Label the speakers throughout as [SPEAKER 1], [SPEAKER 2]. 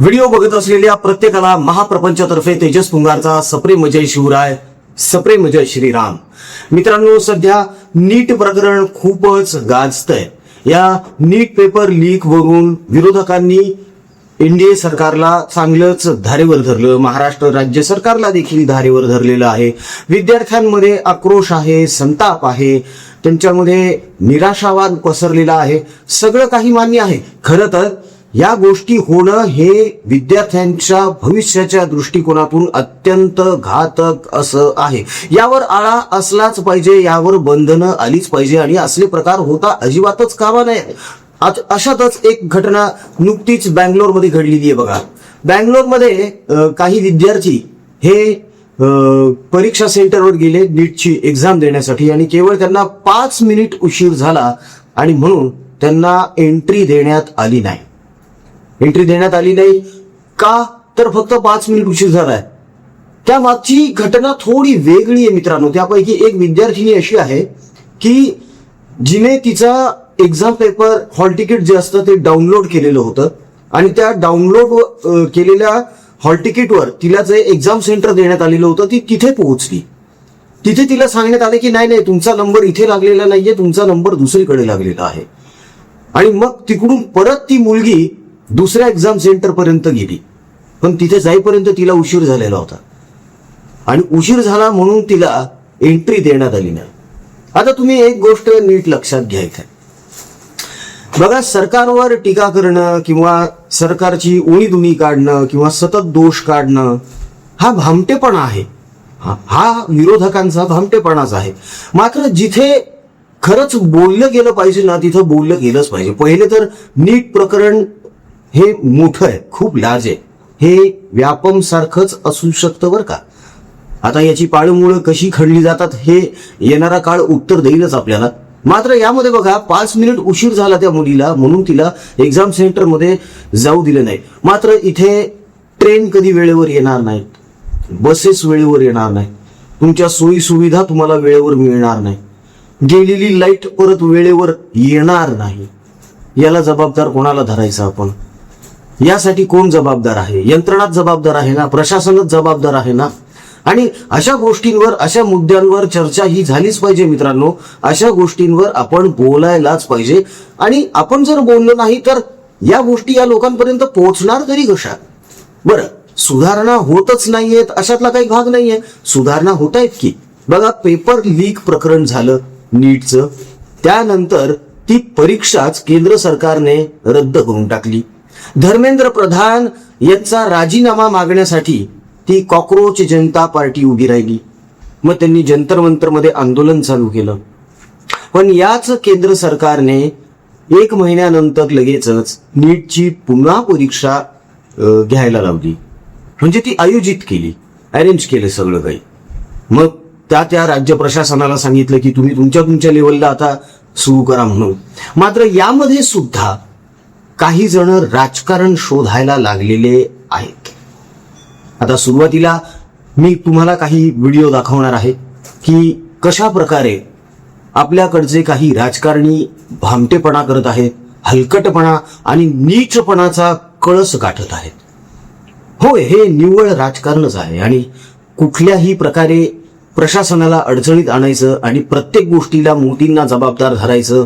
[SPEAKER 1] Video बघत असलेल्या प्रत्येकाला महाप्रपंचातर्फे तेजस पुंगारचा सप्रेम जय शिवराय, सप्रेम जय श्रीराम. मित्रांनो, सध्या नीट प्रकरण खूपच गाजतंय. या नीट पेपर लीक वरून विरोधकांनी एनडीए सरकारला चांगलंच धारेवर धरलं. महाराष्ट्र राज्य सरकारला देखील धारेवर धरलेलं आहे. विद्यार्थ्यांमध्ये आक्रोश आहे, संताप आहे, त्यांच्यामध्ये निराशावाद पसरलेला आहे. सगळं काही मान्य आहे. खरं तर या गोष्टी होणं हे विद्यार्थ्यांच्या भविष्याच्या दृष्टिकोनातून अत्यंत घातक असं आहे. यावर आळा असलाच पाहिजे, यावर बंधनं आलीच पाहिजे आणि असले प्रकार होता अजिबातच कामा नये. अशातच एक घटना नुकतीच बँगलोरमध्ये घडलेली आहे. बघा, बँगलोरमध्ये काही विद्यार्थी हे परीक्षा सेंटरवर गेले नीटची एक्झाम देण्यासाठी आणि केवळ त्यांना 5 मिनिट उशीर झाला आणि म्हणून त्यांना एंट्री देण्यात आली नाही. एंट्री देण्यात आली नाही का? तर फक्त 5 मिनिट उशीर झालाय. त्या मागची घटना थोडी वेगळी आहे मित्रांनो. त्यापैकी एक विद्यार्थिनी अशी आहे की जिने तिचा एक्झाम पेपर हॉल तिकीट जे असतं ते डाउनलोड केलेलं होतं आणि त्या डाउनलोड केलेल्या हॉल तिकीटवर तिला जे एक्झाम सेंटर देण्यात आलेलं होतं ती तिथे पोहोचली. तिथे तिला सांगण्यात आले की नाही, तुमचा नंबर इथे लागलेला नाहीये, तुमचा नंबर दुसरीकडे लागलेला आहे. आणि मग तिकडून परत ती मुलगी दुसऱ्या एक्झाम सेंटर पर्यंत गेली, पण तिथे जाईपर्यंत तिला उशीर झालेला होता आणि उशीर झाला म्हणून तिला एंट्री देण्यात आली नाही. आता तुम्ही एक गोष्ट नीट लक्षात घ्यायचं. बघा, सरकारवर टीका करणं किंवा सरकारची उणीधुणी काढणं किंवा सतत दोष काढणं हा भामटेपणा आहे. हा विरोधकांचा भामटेपणाच आहे. मात्र जिथे खरंच बोललं गेलं पाहिजे ना, तिथं बोललं गेलंच पाहिजे. पहिले तर नीट प्रकरण हे मोठं आहे, खूप लार्ज आहे. हे व्यापम सारखंच असू शकतं बरं का. आता याची पाळमुळं कशी खणली जातात हे येणारा काळ उत्तर देईलच आपल्याला. मात्र यामध्ये बघा, 5 मिनिट उशीर झाला त्या मुलीला म्हणून तिला एक्झाम सेंटरमध्ये जाऊ दिलं नाही. मात्र इथे ट्रेन कधी वेळेवर येणार नाहीत, बसेस वेळेवर येणार नाही, तुमच्या सोयी सुविधा तुम्हाला वेळेवर मिळणार नाही, गेलेली लाईट परत वेळेवर येणार नाही. याला जबाबदार कोणाला धरायचं आपण? यासाठी कोण जबाबदार आहे? यंत्रणाच जबाबदार आहे ना, प्रशासनच जबाबदार आहे ना. आणि अशा गोष्टींवर, अशा मुद्द्यांवर चर्चा ही झालीच पाहिजे मित्रांनो. अशा गोष्टींवर आपण बोलायलाच पाहिजे. आणि आपण जर बोललो नाही तर या गोष्टी या लोकांपर्यंत पोहोचणार तरी कशा? बरं, सुधारणा होतच नाहीयेत अशातला काही भाग नाहीये. सुधारणा होत आहेत की. बघा, पेपर लीक प्रकरण झालं नीटचं, त्यानंतर ती परीक्षाच केंद्र सरकारने रद्द करून टाकली. धर्मेंद्र प्रधान यांचा राजीनामा मागण्यासाठी ती कॉकरोच जनता पार्टी उभी राहिली. मग त्यांनी जंतर मंतरमध्ये आंदोलन चालू केलं. पण याच केंद्र सरकारने 1 महिन्यानंतर लगेचच नीटची पुन्हा परीक्षा घ्यायला लावली. म्हणजे ती आयोजित केली, अरेंज केलं सगळं काही. मग त्या राज्य प्रशासनाला सांगितलं की तुम्ही तुमच्या लेवलला आता सुरू करा म्हणून. मात्र यामध्ये सुद्धा काही जण राजकारण शोधायला लागलेले आहेत. आता सुरुवातीला मी तुम्हाला काही व्हिडिओ दाखवणार आहे की कशा प्रकारे आपल्याकडचे काही राजकारणी भामटेपणा करत आहेत, हलकटपणा आणि नीचपणाचा कळस गाठत आहेत. होय, हे निव्वळ राजकारणच आहे आणि कुठल्याही प्रकारे प्रशासनाला अडचणीत आणायचं आणि प्रत्येक गोष्टीला मोदींना जबाबदार धरायचं,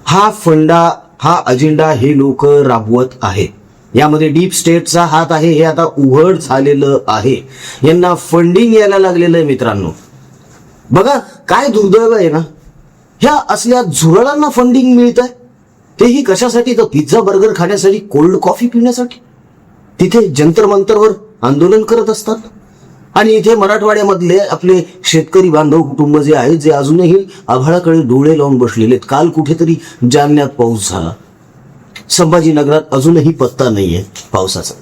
[SPEAKER 1] हा फंडा, हा अजेंडा हे लोक राबवत आहेत. यामध्ये डीप स्टेटचा हात आहे हे आता उघड झालेलं आहे. यांना फंडिंग यायला लागलेलं आहे मित्रांनो. बघा, काय दुर्दैव आहे ना, ह्या असल्या झुरळांना फंडिंग मिळत आहे. तेही कशासाठी? तर पिझ्झा बर्गर खाण्यासाठी, कोल्ड कॉफी पिण्यासाठी. तिथे जंतर मंतरवर आंदोलन करत असतात. आणि इथे मराठवाड्यामधले आपले शेतकरी बांधव कुटुंब जे आहेत, जे अजूनही आभाळाकडे डोळे लावून बसलेले आहेत. काल कुठेतरी जालन्यात पाऊस झाला, संभाजीनगरात अजूनही पत्ता नाहीये पावसाचा.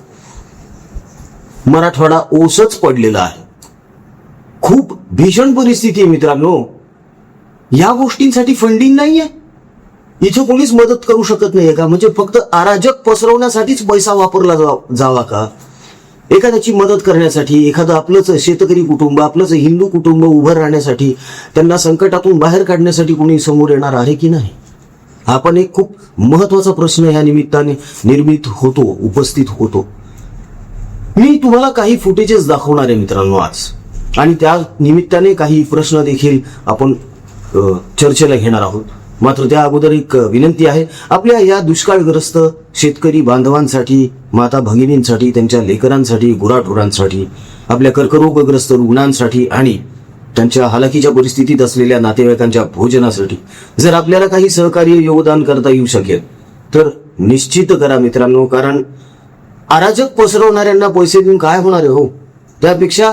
[SPEAKER 1] मराठवाडा ओसच पडलेला आहे. खूप भीषण परिस्थिती आहे मित्रांनो. या गोष्टींसाठी फंडिंग नाहीये. इथे कोणीच मदत करू शकत नाहीये का? म्हणजे फक्त अराजक पसरवण्यासाठीच पैसा वापरला जावा का? एखाद्याची मदत करण्यासाठी, एखादं आपलंच शेतकरी कुटुंब, आपलंच हिंदू कुटुंब उभं राहण्यासाठी, त्यांना संकटातून बाहेर काढण्यासाठी कोणी समोर येणार आहे की नाही? हा पण एक खूप महत्वाचा प्रश्न या निमित्ताने निर्मित होतो, उपस्थित होतो. मी तुम्हाला काही फुटेजेस दाखवणार आहे मित्रांनो आज, आणि त्या निमित्ताने काही प्रश्न देखील आपण चर्चेला घेणार आहोत. मात्र त्या अगोदर एक विनंती आहे, आपल्या या दुष्काळग्रस्त शेतकरी बांधवांसाठी, माता भगिनींसाठी, त्यांच्या लेकरांसाठी, गुराढोरांसाठी, आपल्या कर्करोगग्रस्त रुग्णांसाठी आणि त्यांच्या हालाकीच्या परिस्थितीत असलेल्या नातेवाईकांच्या भोजनासाठी जर आपल्याला काही सहकार्य योगदान करता येऊ शकेल तर निश्चित करा मित्रांनो. कारण अराजक पसरवणाऱ्यांना पैसे देऊन काय होणार आहे हो, त्यापेक्षा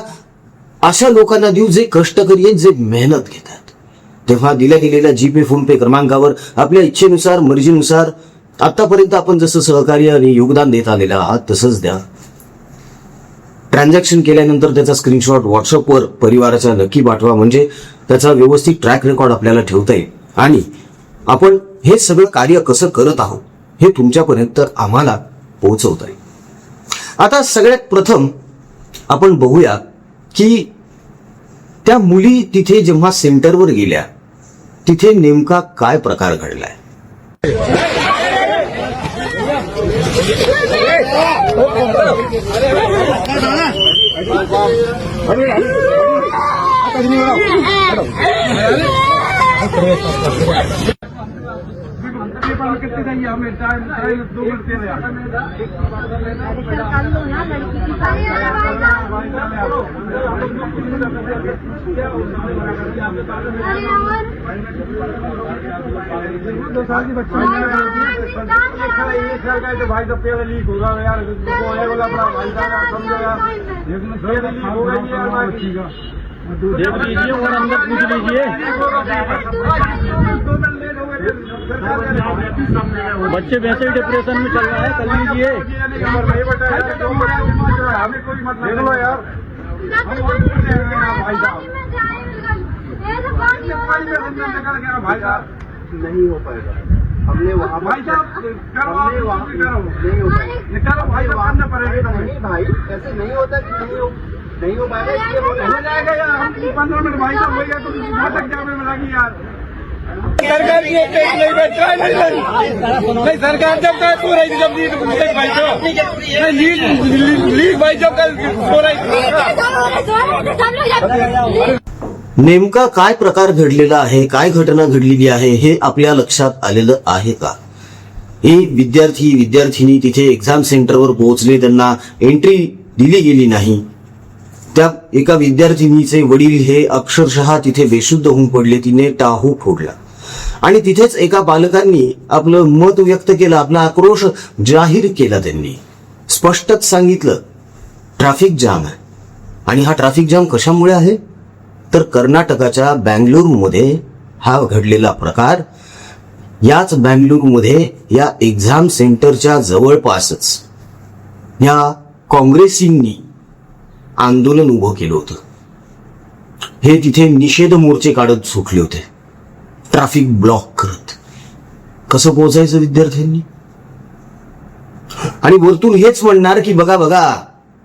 [SPEAKER 1] अशा लोकांना देऊ जे कष्टकरी आहेत, जे मेहनत घेतात. तेव्हा दिल्या गेलेल्या जीपे फोन पे क्रमांकावर आपल्या इच्छेनुसार, मर्जीनुसार आतापर्यंत आपण जसं सहकार्य आणि योगदान देत आलेलं आहात तसंच द्या. ट्रान्झॅक्शन केल्यानंतर त्याचा स्क्रीनशॉट व्हॉट्सअपवर परिवाराच्या नक्की पाठवा, म्हणजे त्याचा व्यवस्थित ट्रॅक रेकॉर्ड आपल्याला ठेवता येईल आणि आपण हे सगळं कार्य कसं करत आहोत हे तुमच्यापर्यंत आम्हाला पोहोचवता येईल. आता सगळ्यात प्रथम आपण बघूया की त्या मुली तिथे जेव्हा सेंटरवर गेल्या तिथे नेमका काय प्रकार घडलाय.
[SPEAKER 2] भाई तो पेड़ लीक होगा यार, बोला अपना भाई साहब समझो यार, लीक हो गई यार, देख लीजिए और अंदर पूछ लीजिए. बच्चे वैसे ही डिप्रेशन में चल रहा है, कर लीजिए. हमें कोई मतलब देख लो यार भाई साहब, भाई साहब नहीं हो पाएगा. हमने वहाँ भाई साहब हमने वहाँ नहीं हो पाएगा, निकालो भाई साहब करना पड़ेगा. नहीं भाई ऐसे नहीं होता कि नहीं हो पाएगा, इसलिए हो जाएगा यार. हम 15 मिनट भाई साहब हो गया तो भटक जाओ में लगी यार. सरकार की नहीं बैठा नहीं, सरकार जब तक हो रही जब लीक भाई साहब लीक भाई जब हो रही.
[SPEAKER 1] नेमका काय प्रकार घडलेला आहे, काय घटना घडलेली आहे हे आपल्या लक्षात आलेलं आहे का. हे विद्यार्थी तिथे एक्झाम सेंटरवर पोहोचले, त्यांना एंट्री दिली गेली नाही. त्या एका विद्यार्थिनीचे वडील हे अक्षरशः तिथे बेशुद्ध होऊन पडले, तिने टाहू फोडला आणि तिथेच एका पालकांनी आपलं मत व्यक्त केलं, आपला आक्रोश जाहीर केला. त्यांनी स्पष्टच सांगितलं ट्रॅफिक जाम आहे. आणि हा ट्रॅफिक जाम कशामुळे आहे तर कर्नाटकाच्या बँगलोरमध्ये हा घडलेला प्रकार. याच बँगलोरमध्ये या एक्झाम सेंटरच्या जवळपासच या काँग्रेसींनी आंदोलन उभं केलं होतं. हे तिथे निषेध मोर्चे काढत झोपले होते, ट्रॅफिक ब्लॉक करत. कसं पोहोचायचं विद्यार्थ्यांनी, आणि वरतून हेच म्हणणार की बघा बघा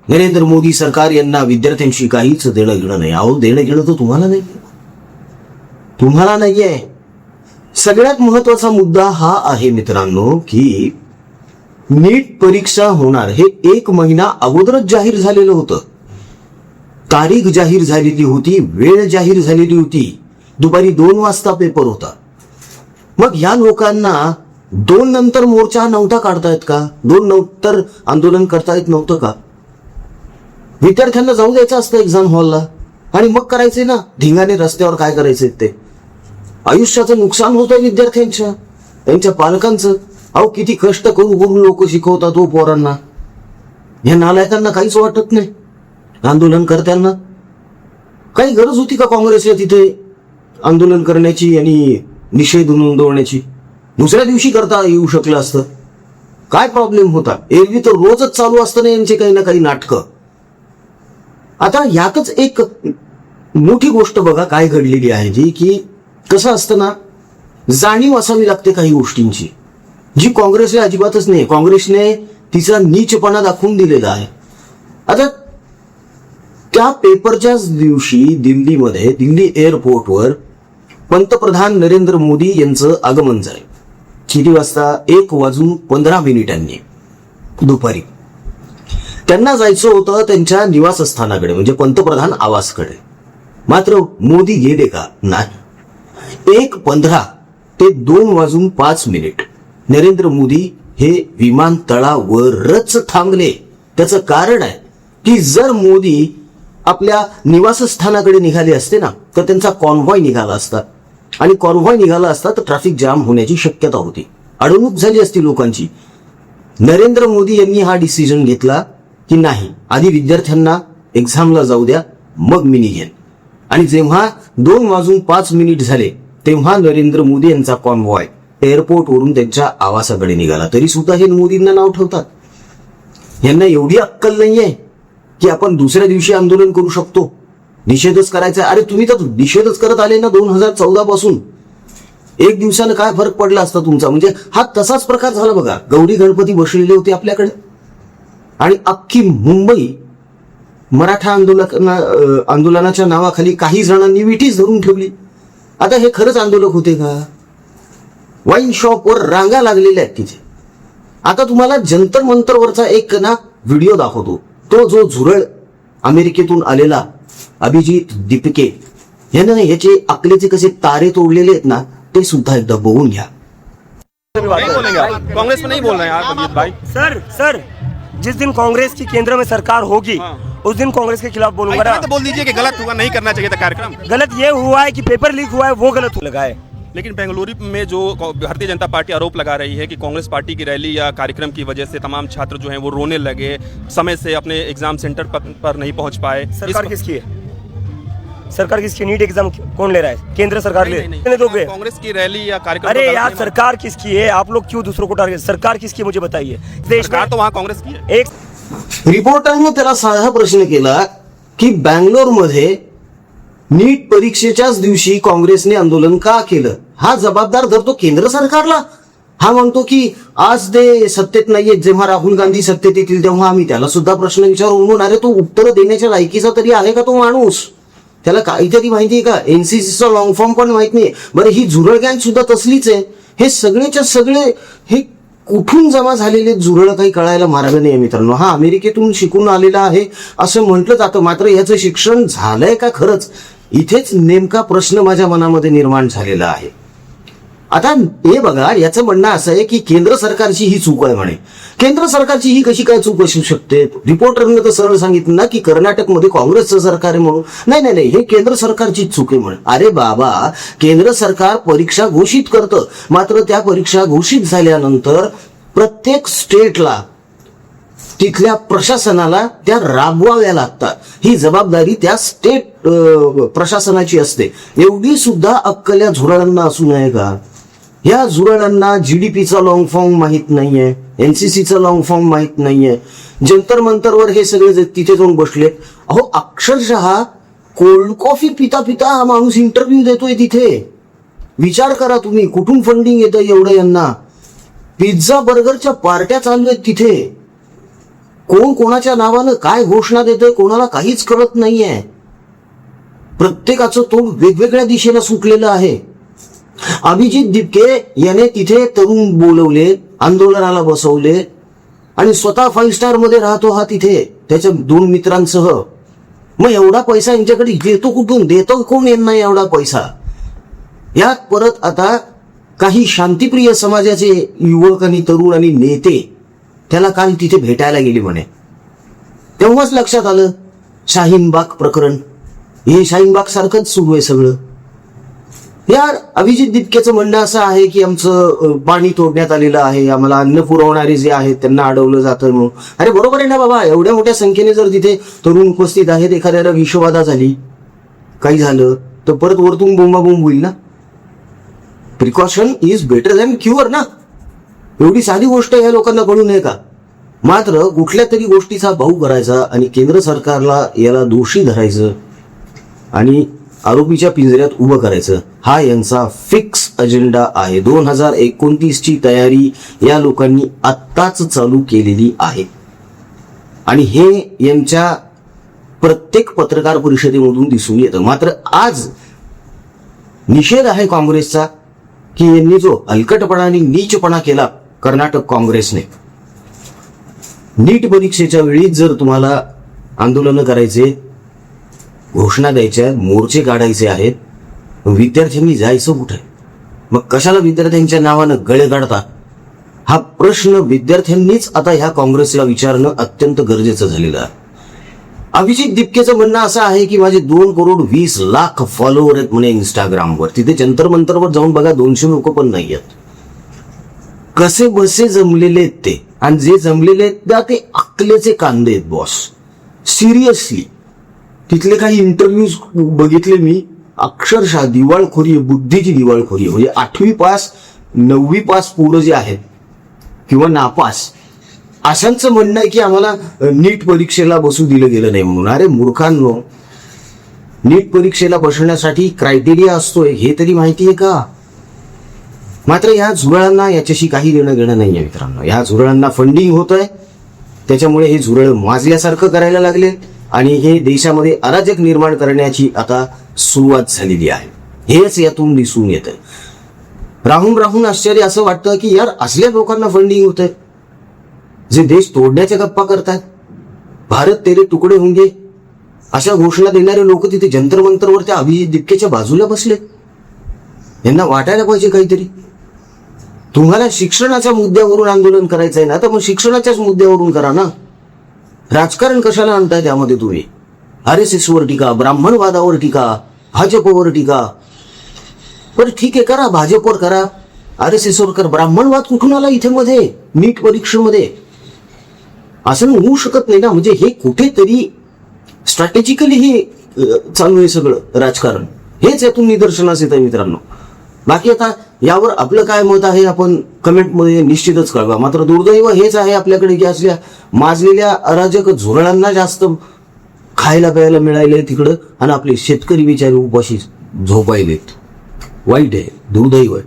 [SPEAKER 1] नरेंद्र मोदी सरकार यांना विद्यार्थ्यांशी काहीच देणं घेणं नाही. अहो देणं घेणं तर तुम्हाला नाहीये. सगळ्यात महत्वाचा मुद्दा हा आहे मित्रांनो की नीट परीक्षा होणार हे 1 महिना अगोदरच जाहीर झालेलं होतं. तारीख जाहीर झालेली होती, वेळ जाहीर झालेली होती, दुपारी 2 वाजता पेपर होता. मग या लोकांना 2 नंतर मोर्चा नव्हता काढता येत का, 2 नंतर आंदोलन करता येत नव्हतं का. विद्यार्थ्यांना जाऊ द्यायचं असतं एक्झाम हॉलला आणि मग करायचे ना धिंगाने रस्त्यावर. काय करायचे ते, आयुष्याचं नुकसान होतंय विद्यार्थ्यांच्या, त्यांच्या पालकांचं. अहो किती कष्ट करून लोक शिकवतात हो पोरांना. या नालायकांना काहीच वाटत नाही. आंदोलनकर्त्यांना काही गरज होती का काँग्रेसला तिथे आंदोलन करण्याची आणि निषेध नोंदवण्याची. दुसऱ्या दिवशी करता येऊ शकलं असतं. काय प्रॉब्लेम होता. एरवी तर रोजच चालू असतं ना यांचे काही ना काही नाटकं. आता यातच एक मोठी गोष्ट बघा काय घडलेली आहे जी की कसं असतं ना, जाणीव असावी लागते काही गोष्टींची जी काँग्रेसला अजिबातच नाही. काँग्रेसने तिचा नीचपणा दाखवून दिलेला आहे. आता त्या पेपरच्याच दिवशी दिल्लीमध्ये दिल्ली एअरपोर्टवर पंतप्रधान नरेंद्र मोदी यांचं आगमन झालं. किती वाजता, 1:15 दुपारी. त्यांना जायचं होतं त्यांच्या निवासस्थानाकडे म्हणजे पंतप्रधान आवासकडे. मात्र मोदी गेले का? नाही. 1:15 ते 2:05 नरेंद्र मोदी हे विमानतळावरच थांबले. त्याचं कारण आहे की जर मोदी आपल्या निवासस्थानाकडे निघाले असते ना तर त्यांचा कॉन्व्हॉय निघाला असता आणि कॉन्व्हॉय निघाला असता तर ट्रॅफिक जाम होण्याची शक्यता होती, अडवणूक झाली असती लोकांची. नरेंद्र मोदी यांनी हा डिसिजन घेतला की नाही, आधी विद्यार्थ्यांना एक्झामला जाऊ द्या, मग मी निघेन. आणि जेव्हा 2:05 झाले तेव्हा नरेंद्र मोदी यांचा कॉन्व्हॉय एअरपोर्टवरून त्यांच्या आवासाकडे निघाला. तरी सुद्धा हे मोदींना नाव ठेवतात. यांना एवढी अक्कल नाहीये की आपण दुसऱ्या दिवशी आंदोलन करू शकतो, निषेधच करायचा. अरे तुम्ही तर निषेधच करत आले ना 2014 पासून. एक दिवसानं काय फरक पडला असता तुमचा? म्हणजे हा तसाच प्रकार झाला बघा. गौरी गणपती बसलेले होते आपल्याकडे आणि अख्खी मुंबई मराठा आंदोलनाच्या नावाखाली काही जणांनी विठीच धरून ठेवली. आता हे खरंच आंदोलक होते का? वाईन शॉपवर रांगा लागलेल्या आहेत तिथे. आता तुम्हाला जंतर मंतरवरचा एक ना व्हिडिओ दाखवतो. तो जो झुरळ अमेरिकेतून आलेला अभिजित दीपके यानं याचे अकलेचे कसे तारे तोडलेले आहेत ना ते सुद्धा एकदा बघून घ्या.
[SPEAKER 3] नहीं बोलेंगे आप, कांग्रेस में नहीं बोल रहे हैं आप अभिजीत भाई.
[SPEAKER 4] सर जिस दिन कांग्रेस की केंद्र में सरकार होगी उस दिन कांग्रेस के खिलाफ बोलूंगा ना.
[SPEAKER 3] तो बोल दीजिए कि गलत हुआ, नहीं करना चाहिए था कार्यक्रम.
[SPEAKER 4] गलत ये हुआ है कि पेपर लीक हुआ है, वो गलत लगा है.
[SPEAKER 3] लेकिन बेंगलुरु में जो भारतीय जनता पार्टी आरोप लगा रही है कि कांग्रेस पार्टी की रैली या कार्यक्रम की वजह से तमाम छात्र जो हैं वो रोने लगे, समय से अपने एग्जाम सेंटर पर नहीं पहुंच पाए.
[SPEAKER 4] सरकार किसकी है? सरकार किसकी? नीट एग्जाम कौन ले रहा है? केंद्र सरकार लेने दोगे?
[SPEAKER 3] कांग्रेस की रैली या कार्यक्रम.
[SPEAKER 4] अरे यार सरकार किसकी है? आप लोग क्यों दूसरों को टारगेट? सरकार किसकी मुझे बताइए. देश
[SPEAKER 3] सरकार तो वहाँ कांग्रेस की है.
[SPEAKER 4] एक
[SPEAKER 1] रिपोर्टरने त्याला साधा प्रश्न केला की बँगलोरमध्ये नीट परीक्षेच्याच दिवशी काँग्रेसने आंदोलन का केलं? हा जबाबदार धरतो केंद्र सरकारला. हा म्हणतो की आज ते सत्तेत नाहीये, जेव्हा राहुल गांधी सत्तेत येतील तेव्हा आम्ही त्याला सुद्धा प्रश्न विचारू. म्हणून अरे तो उत्तर देण्याच्या लायकीचा तरी आहे का तो माणूस? त्याला काहीतरी माहितीये का? एनसीसीचा लॉंग फॉर्म पण माहित नाही. बरं ही झुरळ गँग सुद्धा तसलीच आहे. हे सगळेच्या सगळे हे कुठून जमा झालेले झुरळ काही कळायला मार्ग नाही मित्रांनो. हा अमेरिकेतून शिकून आलेला आहे असं म्हटलं जातं, मात्र याचं शिक्षण झालंय का खरंच? इथेच नेमका प्रश्न माझ्या मनामध्ये निर्माण झालेला आहे. आता हे बघा, याचं म्हणणं असं आहे की केंद्र सरकारची ही चूक आहे म्हणे. केंद्र सरकारची ही कशी काय चूक असू शकते? रिपोर्टरने तर सरळ सांगितलं ना की कर्नाटकमध्ये काँग्रेसचं सरकार आहे म्हणून. नाही, हे केंद्र सरकारची चूक आहे म्हणे. अरे बाबा, केंद्र सरकार परीक्षा घोषित करतं, मात्र त्या परीक्षा घोषित झाल्यानंतर प्रत्येक स्टेटला तिथल्या प्रशासनाला त्या राबवाव्या लागतात. ही जबाबदारी त्या स्टेट प्रशासनाची असते. एवढी सुद्धा अक्कल या झुरळांना असू नये का? या झुरळांना जीडीपीचा लॉंग फॉर्म माहित नाहीये, एनसीसीचा लॉंग फॉर्म माहित नाहीये. जंतर मंतरवर हे सगळे तिथे जाऊन बसले. अहो अक्षरशः कोल्ड कॉफी पिता पिता हा माणूस इंटरव्ह्यू देतोय तिथे. विचार करा तुम्ही, कुठून फंडिंग येतं एवढं यांना? पिझ्झा बर्गरच्या पार्ट्या चालू आहेत तिथे. कोण कोणाच्या नावानं काय घोषणा देतोय कोणाला काहीच कळत नाहीये. प्रत्येकाचं तोंड वेगवेगळ्या दिशेला सुटलेलं आहे. अभिजित दीपके याने तिथे तरुण बोलवले, आंदोलनाला बसवले आणि स्वतः 5 स्टार मध्ये राहतो हा तिथे त्याच्या 2 मित्रांसह. मग एवढा पैसा यांच्याकडे देतो कुठून? देतो कोण यांना एवढा पैसा? यात परत आता काही शांतिप्रिय समाजाचे युवक आणि तरुण आणि नेते त्याला काल तिथे भेटायला गेले म्हणे. तेव्हाच लक्षात आलं शाहीनबाग प्रकरण. हे शाहीनबाग सारखंच सुरू आहे सगळं. यार अभिजित दीपकेचं म्हणणं असं आहे की आमचं पाणी तोडण्यात आलेलं आहे, आम्हाला अन्न पुरवणारे जे आहेत त्यांना अडवलं जातं म्हणून. अरे बरोबर आहे ना बाबा, एवढ्या मोठ्या संख्येने जर तिथे तरुण उपस्थित आहेत, एखाद्याला विषबाधा झाली, काही झालं तर परत वरतून बोंबाबोंब होईल ना. Precaution is better than cure ना. एवढी साधी गोष्ट या लोकांना कळू नये का? मात्र कुठल्या तरी गोष्टीचा भाऊ करायचा आणि केंद्र सरकारला याला दोषी धरायचं आणि आरोपीच्या पिंजऱ्यात उभं करायचं, हा यांचा फिक्स अजेंडा आहे. 2029ची तयारी या लोकांनी आत्ताच चालू केलेली आहे आणि हे यांच्या प्रत्येक पत्रकार परिषदेमधून दिसून येतं. मात्र आज निषेध आहे काँग्रेसचा की यांनी जो हलकटपणा आणि नीचपणा केला कर्नाटक काँग्रेसने, नीट परीक्षेच्या वेळी जर तुम्हाला आंदोलनं करायचे, घोषणा द्यायच्या, मोर्चे काढायचे आहेत, विद्यार्थ्यांनी जायचं कुठे? मग कशाला विद्यार्थ्यांच्या नावानं गळे काढता? हा प्रश्न विद्यार्थ्यांनीच आता ह्या काँग्रेसला विचारणं अत्यंत गरजेचं झालेलं आहे. अभिजित दिपकेचं म्हणणं असं आहे की माझे 2,20,00,000 फॉलोअर आहेत म्हणे इंस्टाग्रामवर. तिथे जंतर मंतरवर जाऊन बघा 200 लोक पण नाही आहेत. कसे बसे जमलेले आहेत ते, आणि जे जमलेले आहेत त्या ते अकलेचे कांदे आहेत बॉस. सिरियसली तिथले काही इंटरव्ह्यूज बघितले मी, अक्षरशः दिवाळखोरी आहे, बुद्धीची दिवाळखोरी आहे. म्हणजे 8वी पास 9वी पास पोरं जे आहेत किंवा नापास, अशांचं म्हणणं आहे की आम्हाला नीट परीक्षेला बसू दिलं गेलं नाही म्हणून. अरे मूर्खांनो, नीट परीक्षेला बसण्यासाठी क्रायटेरिया असतोय हे तरी माहिती आहे का? मात्र या झुरळांना याच्याशी काही देणं घेणं नाहीये मित्रांनो. या झुरळांना फंडिंग होत आहे, त्याच्यामुळे हे झुरळ माजल्यासारखं करायला लागले आणि हे देशामध्ये अराजक निर्माण करण्याची आता सुरुवात झालेली आहे. हेच यातून दिसून येतं. राहून राहून आश्चर्य असं वाटतं की यार असल्या लोकांना फंडिंग होत आहे जे देश तोडण्याच्या गप्पा करतात. भारत तेरे तुकडे होंगे अशा घोषणा देणारे लोक तिथे जंतर मंतरवर त्या अभिजित दिपकेच्या बाजूला बसले. यांना वाटायला पाहिजे काहीतरी. तुम्हाला शिक्षणाच्या मुद्द्यावरून आंदोलन करायचं आहे ना, तर मग शिक्षणाच्याच मुद्द्यावरून करा ना. राजकारण कशाला आणताय त्यामध्ये तुम्ही? RSS वर टीका, ब्राह्मणवादावर टीका, भाजपवर टीका. बरं ठीक आहे, करा, भाजपवर करा, RSS वर करा. ब्राह्मणवाद कुठून आला इथे मध्ये नीट परीक्षेमध्ये? असं होऊ शकत नाही ना. म्हणजे हे कुठेतरी स्ट्रॅटेजिकली हे चालू आहे सगळं राजकारण. हेच यातून निदर्शनास येत आहे मित्रांनो. बाकी आता यावर आपलं काय मत आहे आपण कमेंटमध्ये निश्चितच कळवा. मात्र दुर्दैव हेच आहे आपल्याकडे की असल्या माजलेल्या अराजक झुरळांना जास्त खायला प्यायला मिळायलंय तिकडं, आणि आपले शेतकरी बिचारे उपाशी झोपायलेत. वाईट आहे, दुर्दैव आहे.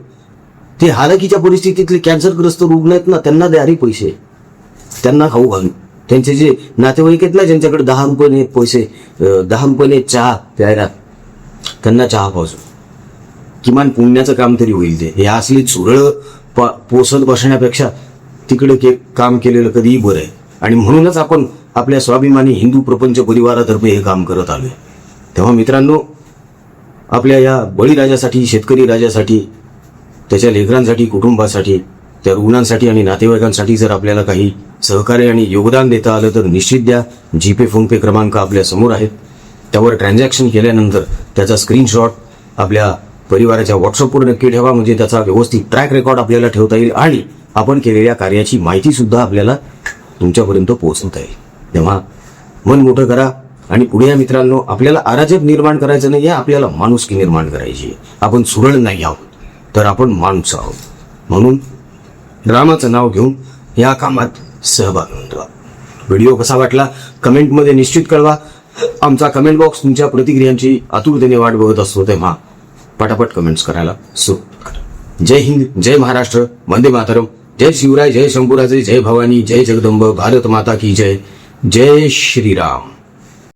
[SPEAKER 1] ते हालाकीच्या परिस्थितीतले कॅन्सरग्रस्त रुग्ण आहेत ना, त्यांना द्या रे पैसे, त्यांना खाऊ घालून. त्यांचे जे नातेवाईक आहेत ना, ज्यांच्याकडे 10 रुपये पैसे, 10 रुपये चहा प्यायला, त्यांना चहा पावसो. किमान पुण्याचं काम तरी होईल ते. हे असली चुरळ पोसत बसण्यापेक्षा तिकडे काम केलेलं कधीही बरं आहे. आणि म्हणूनच आपण आपल्या स्वाभिमानी हिंदू प्रपंच परिवारातर्फे हे काम करत आलोय. तेव्हा मित्रांनो, आपल्या या बळीराजासाठी, शेतकरी राजासाठी, त्याच्या लेकरांसाठी, कुटुंबासाठी, त्या रुग्णांसाठी आणि नातेवाईकांसाठी जर आपल्याला काही सहकार्य आणि योगदान देता आलं तर निश्चित द्या. जीपे, फोनपे क्रमांक आपल्या समोर आहेत. त्यावर ट्रान्झॅक्शन केल्यानंतर त्याचा स्क्रीनशॉट आपल्या परिवाराच्या व्हॉट्सअपवर नक्की ठेवा. म्हणजे त्याचा व्यवस्थित ट्रॅक रेकॉर्ड आपल्याला ठेवता येईल आणि आपण केलेल्या कार्याची माहिती सुद्धा आपल्याला तुमच्यापर्यंत पोहोचवता येईल. तेव्हा मन मोठं करा आणि पुढे या मित्रांनो. आपल्याला अराजक निर्माण करायचं नाही आहे, आपल्याला माणुसकी निर्माण करायची आहे. आपण सुरळ नाही आहोत, तर आपण माणूस आहोत. म्हणून रामाचं नाव घेऊन या कामात सहभाग नोंदवा. व्हिडिओ कसा वाटला कमेंटमध्ये निश्चित कळवा. आमचा कमेंट बॉक्स तुमच्या प्रतिक्रियांची आतुरतेने वाट बघत असतो. तेव्हा पटापट कमेंट्स करायला सुरू करा. जय हिंद, जय महाराष्ट्र, वंदे मातरम, जय शिवराय, जय शंभूराजे, जय भवानी, जय जगदंब, भारत माता की जय, जय श्रीराम.